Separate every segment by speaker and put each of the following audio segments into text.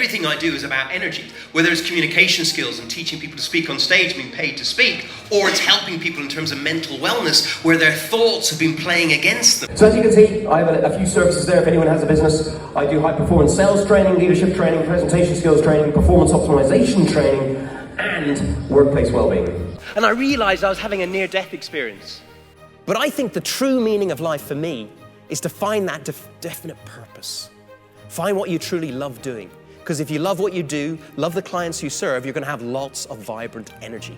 Speaker 1: everything I do is about energy, whether it's communication skills and teaching people to speak on stage, being paid to speak, or it's helping people in terms of mental wellness, where their thoughts have been playing against them.
Speaker 2: So as you can see, I have a few services there if anyone has a business. I do high performance sales training, leadership training, presentation skills training, performance optimization training, and workplace well-being.
Speaker 1: And I realised I was having a near-death experience.
Speaker 3: But I think the true meaning of life for me is to find that definite purpose. Find what you truly love doing. Because if you love what you do, love the clients you serve, you're going to have lots of vibrant energy.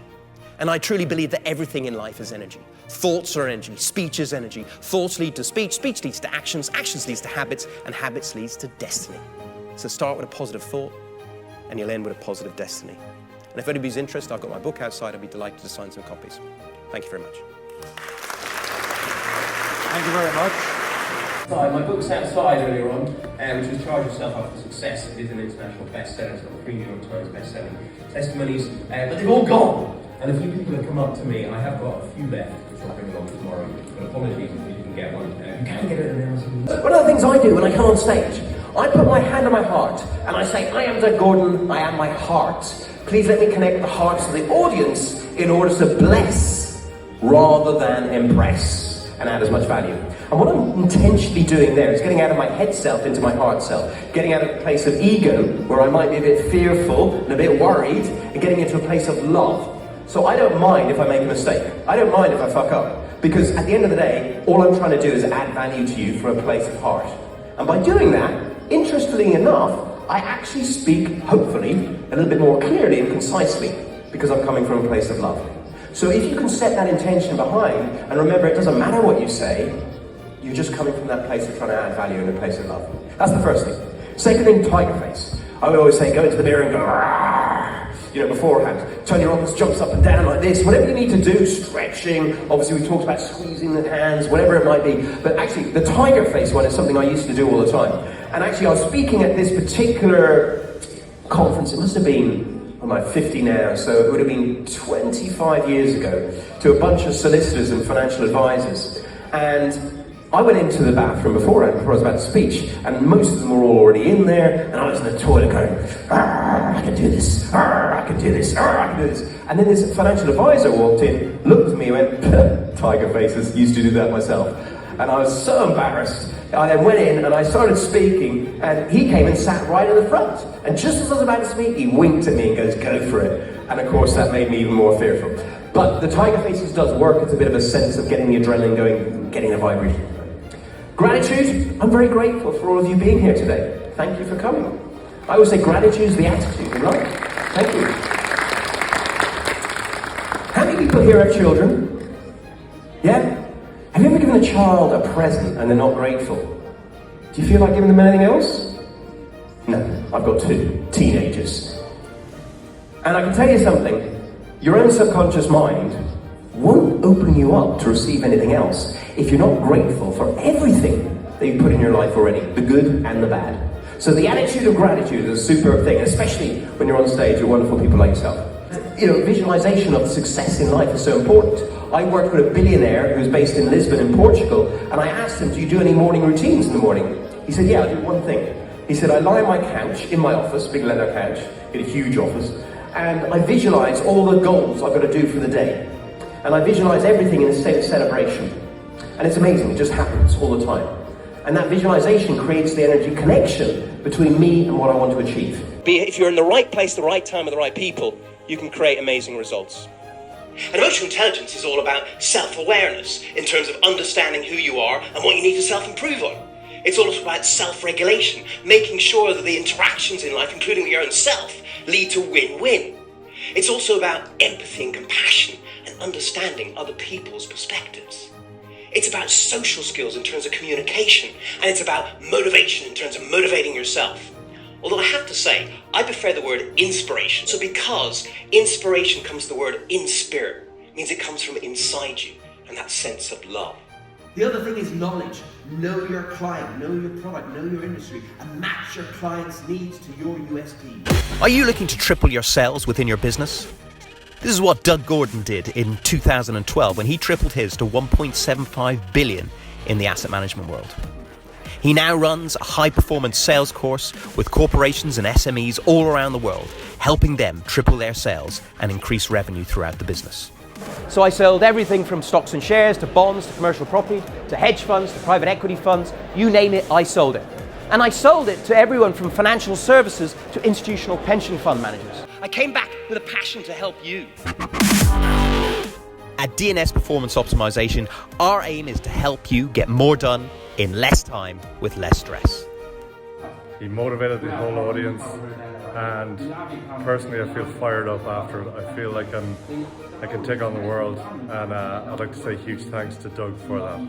Speaker 3: And I truly believe that everything in life is energy. Thoughts are energy, speech is energy. Thoughts lead to speech, speech leads to actions, actions leads to habits, and habits leads to destiny. So start with a positive thought, and you'll end with a positive destiny. And if anybody's interested, I've got my book outside. I'd be delighted to sign some copies. Thank you very much.
Speaker 4: Thank you very much.
Speaker 2: My book's outside earlier on, which was Charge Yourself Up for Success. It is an international bestseller. It's got 3 New York Times bestselling testimonies, but they've all gone. And a few people have come up to me. I have got a few left, which I'll bring along tomorrow. But apologies if you didn't get one. You can get it now. One of the things I do when I come on stage, I put my hand on my heart and I say, I am Doug Gordon, I am my heart. Please let me connect the hearts of the audience in order to bless rather than impress and add as much value. And what I'm intentionally doing there is getting out of my head self into my heart self, getting out of a place of ego where I might be a bit fearful and a bit worried, and getting into a place of love. So I don't mind if I make a mistake. I don't mind if I fuck up. Because at the end of the day, all I'm trying to do is add value to you from a place of heart. And by doing that, interestingly enough, I actually speak, hopefully, a little bit more clearly and concisely, because I'm coming from a place of love. So if you can set that intention behind, and remember, it doesn't matter what you say, you're just coming from that place of trying to add value in a place of love. That's the first thing. Second thing, tiger face. I would always say, go into the mirror and go, Rah! Beforehand. Tony Robbins jumps up and down like this. Whatever you need to do, stretching. Obviously, we talked about squeezing the hands, whatever it might be. But actually, the tiger face one is something I used to do all the time. And actually, I was speaking at this particular conference. It must have been, I'm 50 now, so it would have been 25 years ago, to a bunch of solicitors and financial advisors. And I went into the bathroom before I was about to speak, and most of them were all already in there, and I was in the toilet going, I can do this, I can do this, I can do this. And then this financial advisor walked in, looked at me and went, tiger faces, used to do that myself. And I was so embarrassed. I then went in and I started speaking, and he came and sat right in the front. And just as I was about to speak, he winked at me and goes, go for it. And of course that made me even more fearful. But the tiger faces does work. It's a bit of a sense of getting the adrenaline going, getting the vibration. Gratitude, I'm very grateful for all of you being here today. Thank you for coming. I always say gratitude is the attitude in life. Thank you. How many people here have children? Yeah? Have you ever given a child a present and they're not grateful? Do you feel like giving them anything else? No, I've got 2 teenagers. And I can tell you something, your own subconscious mind won't open you up to receive anything else if you're not grateful for everything that you put in your life already, the good and the bad. So the attitude of gratitude is a superb thing, especially when you're on stage with wonderful people like yourself. Visualization of success in life is so important. I worked with a billionaire who was based in Lisbon in Portugal, and I asked him, do you do any morning routines in the morning? He said, yeah, I do one thing. He said, I lie on my couch in my office, big leather couch, in a huge office, and I visualize all the goals I've got to do for the day. And I visualize everything in a state of celebration. And it's amazing, it just happens all the time. And that visualization creates the energy connection between me and what I want to achieve.
Speaker 3: If you're in the right place, the right time, with the right people, you can create amazing results.
Speaker 1: And emotional intelligence is all about self-awareness in terms of understanding who you are and what you need to self-improve on. It's also about self-regulation, making sure that the interactions in life, including your own self, lead to win-win. It's also about empathy and compassion and understanding other people's perspectives. It's about social skills in terms of communication, and it's about motivation in terms of motivating yourself. Although I have to say, I prefer the word inspiration. So because inspiration comes from the word inspire, means it comes from inside you, and that sense of love.
Speaker 5: The other thing is knowledge. Know your client, know your product, know your industry, and match your client's needs to your USP.
Speaker 3: Are you looking to triple your sales within your business? This is what Doug Gordon did in 2012 when he tripled his to 1.75 billion in the asset management world. He now runs a high-performance sales course with corporations and SMEs all around the world, helping them triple their sales and increase revenue throughout the business. So I sold everything from stocks and shares to bonds to commercial property to hedge funds to private equity funds. You name it, I sold it. And I sold it to everyone from financial services to institutional pension fund managers. I came back with a passion to help you. At DNS Performance Optimisation, our aim is to help you get more done in less time with less stress.
Speaker 4: He motivated the whole audience, and personally I feel fired up after it. I feel like I can take on the world, and I'd like to say huge thanks to Doug for that.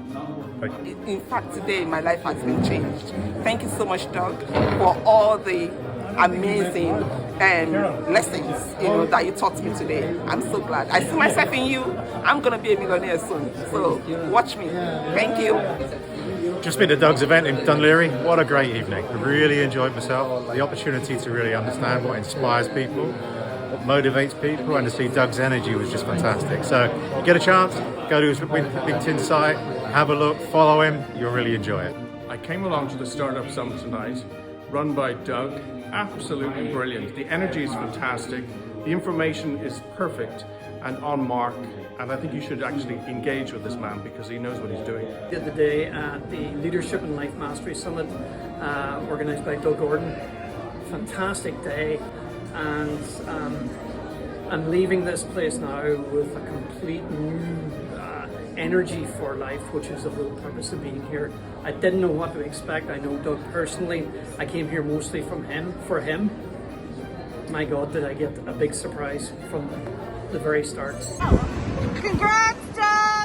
Speaker 4: Thank you.
Speaker 6: In fact, today my life has been changed. Thank you so much, Doug, for all the amazing lessons that you taught me today. I'm so glad. I see myself in you. I'm going to be a millionaire soon. So watch me. Thank you.
Speaker 4: Just been to Doug's event in Dunleary. What a great evening. I really enjoyed myself. The opportunity to really understand what inspires people, what motivates people, and to see Doug's energy was just fantastic. So you get a chance, go to his LinkedIn site, have a look, follow him. You'll really enjoy it.
Speaker 7: I came along to the Startup Summit tonight, run by Doug. Absolutely brilliant. The energy is fantastic. The information is perfect and on mark. And I think you should actually engage with this man because he knows what he's doing.
Speaker 8: The other day at the Leadership and Life Mastery Summit, organised by Doug Gordon. Fantastic day, and I'm leaving this place now with a complete new energy for life, which is the whole purpose of being here. I didn't know what to expect. I know Doug personally. I came here mostly for him. My God, did I get a big surprise from the very start.
Speaker 6: Congrats, Doug!